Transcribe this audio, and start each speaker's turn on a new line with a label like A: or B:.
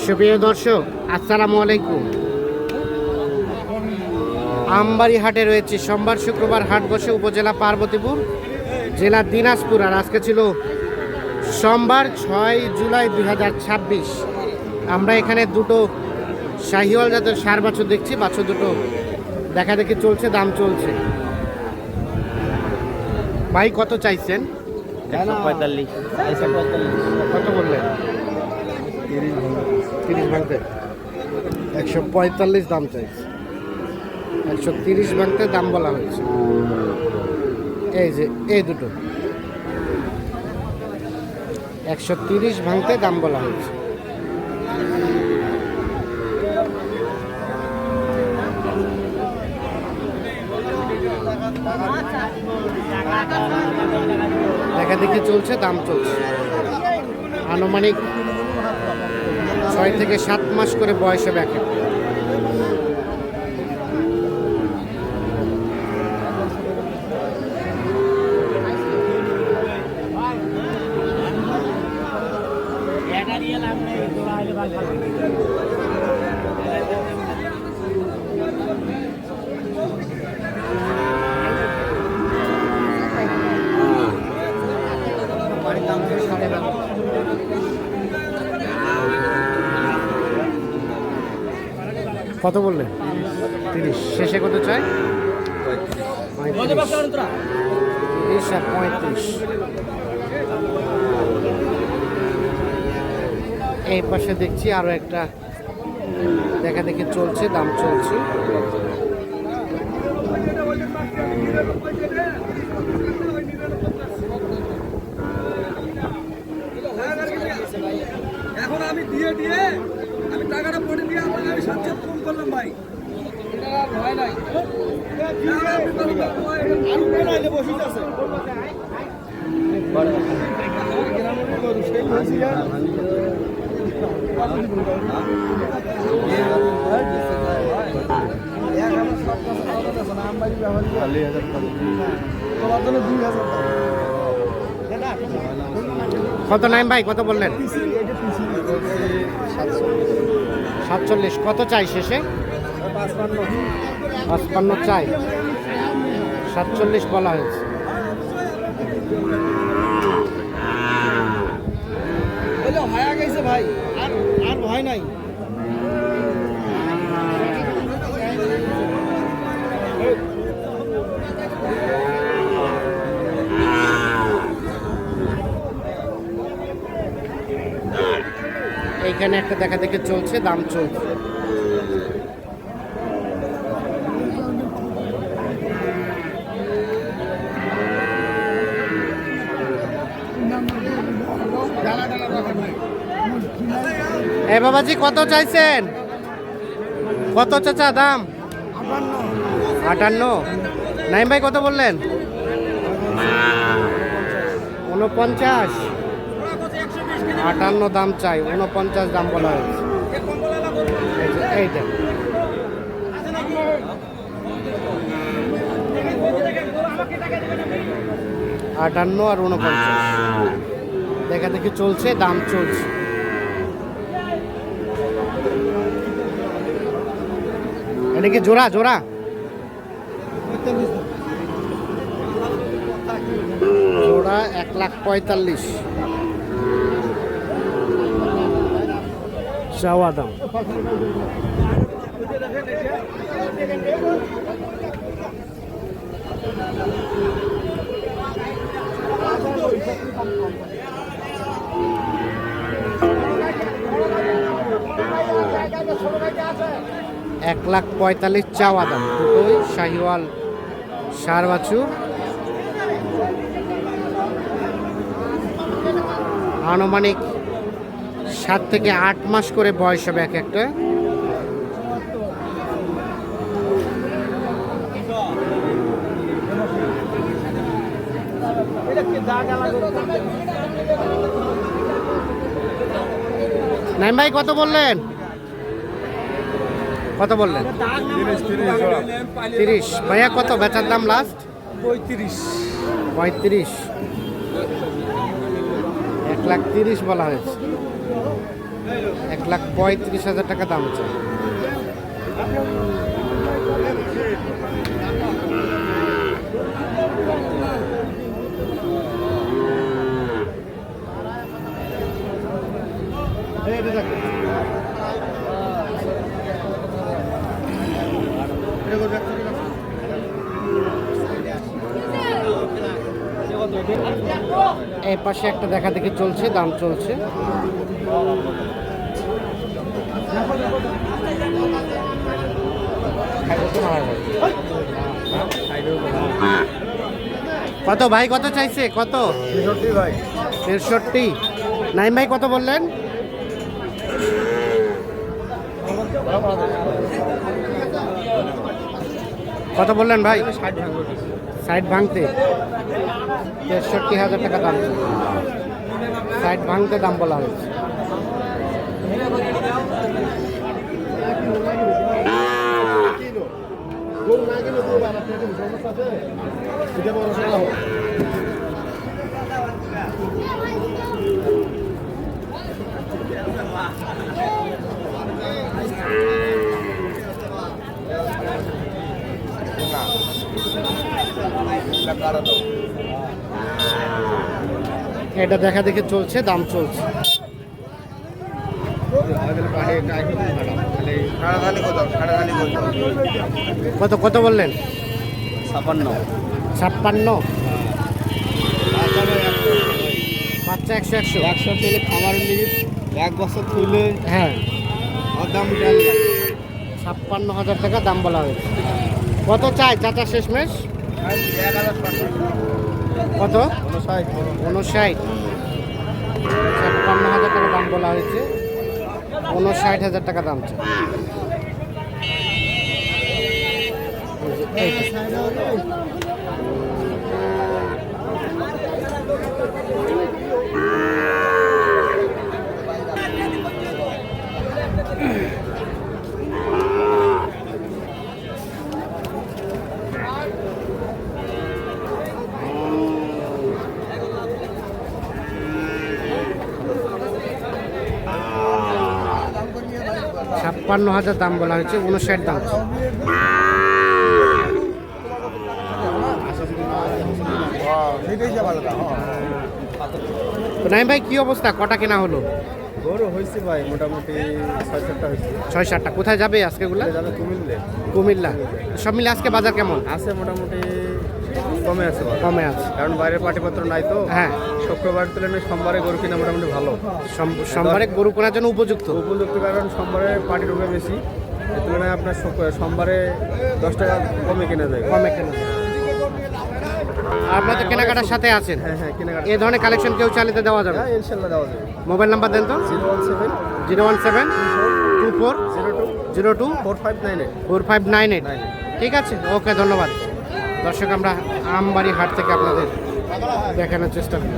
A: সুপ্রিয় দর্শক, আসসালামু আলাইকুম। আমবাড়ি হাটে রয়েছে। সোমবার শুক্রবার হাট বসে উপজেলা পার্বতীপুর, জেলা দিনাজপুর। আর আজকে ছিল সোমবার 6 জুলাই 2026। আমরা এখানে দুটো শাহিওয়াল জাতের ষাঁড় বাছুর দেখছি। বাছুর দুটো দেখা দেখি চলছে, দাম চলছে। ভাই কত চাইছেন?
B: 145।
A: কত বললেন? 30 ভাঙতে 145 দাম চাইছে। 130 ভাঙতে দাম বলা হয়েছে। এই যে এই দুটো 130 ভাঙতে দাম বলা হয়েছে। দেখা দেখি চলছে, দাম চলছে। আনুমানিক 6 থেকে 7 মাস করে বয়সে ব্যাকে। কত বললেন? 30। শেষে কত চাই? 30 আর 35। এই পাশে দেখছি আরো একটা দেখা দেখি চলছে, দাম চলছে।
C: এখন আমি আমি টাকাটা পড়ে দিয়ে আপনাকে আমি 7 কম করলাম ভাই। এটা আর ভয় নাই।
A: কত নাইম ভাই, কত বললেন? 47। কত চাই শেষে? 55 চাই। 47 বলা হয়েছে।
C: হয়ে গেছে ভাই, আর ভয় নাই।
A: এইখানে একটা দেখা দেখে চলছে, দাম চলছে। এ বাবাজি কত চাইছেন? কত চাচা দাম? 58। নাইম ভাই কত বললেন? 49। 58 দাম চাই, 49 দাম বলা হয়েছে। এইটা 58 আর 49 দেখা দেখি চলছে, দাম চলছে। এটা কি জোড়া? জোড়া 1,45,000 চাওয়া দাম। এক 1,45,000 চাওয়া দাম। দুটোই শাহিওয়াল ষাঁড় বাছুর। আনুমানিক 7 থেকে 8 মাস করে বয়স হবে এক একটা। নাইম ভাই কত বললেন? কত বললেন? 30। ভাইয়া কত বেচার দাম লাস্ট? 35। 1,30,000 বলা হয়েছে। 1,35,000 টাকা দাম চাই। এই পাশে একটা দেখা দেখি চলছে, দাম চলছে। কত ভাই, কত চাইছে, কত?
C: 63 ভাই।
A: 63। নাইম ভাই কত বললেন? কত বললেন ভাই? 60 ভাঙতে 63,000 টাকা দাম। 60 ভাঙতে দাম বলা হয়েছে। এটা দেখা দেখে চলছে, দাম চলছে। কত কত বললেন?
B: 56।
A: 56। বাচ্চা 100
C: পেলে খামারের লিগে 1 বছর তুলে
A: হ্যাঁ,
C: দাম
A: 56,000 টাকা দাম বলা হয়েছে। কত চাই চাচা শেষমেশ? কত? 59। 56,000 টাকা দাম বলা হয়েছে। 59,000 টাকা দাম চাই। ছাপ্পান্ন হাজার দাম বলা হয়েছে, 59 দাম। তো নাইম ভাই কি অবস্থা, কটা কেনা হলো?
C: গরু হয়েছে ভাই মোটামুটি 6-7টা হয়েছে।
A: 6-7টা। কোথায় যাবে আজকেগুলো?
C: যাবে কুমিল্লে।
A: কুমিল্লা। সব মিলে আজকে বাজার কেমন
C: আছে? মোটামুটি কমে আছে বাজার।
A: কমে আছে,
C: কারণ বাইরের পাটিপত্র নাই তো।
A: হ্যাঁ,
C: শুক্রবার তুলনায় সোমবারে গরু কিনা মোটামুটি ভালো।
A: সোমবারে গরু কেনার জন্য উপযুক্ত।
C: উপযুক্ত কারণ সোমবারে পাটি ঢোকে বেশি, এই তুলনায় আপনার সোমবারে 10 টাকা কমে কেনা যায়।
A: কমে কেনা। আপনার তো কেনাকাটার সাথে আছেন,
C: হ্যাঁ হ্যাঁ, কেনাকাটা
A: এই ধরনের কালেকশন কেউ চালিয়ে দেওয়া যাবে?
C: হ্যাঁ ইনশাল্লাহ দেওয়া যাবে।
A: মোবাইল নাম্বার দেন তো।
C: 017-2402-4598।
A: 017-2402-4598। ঠিক আছে, ওকে, ধন্যবাদ। দর্শক, আমরা আমবাড়ি হাট থেকে আপনাদের দেখানোর চেষ্টা করি।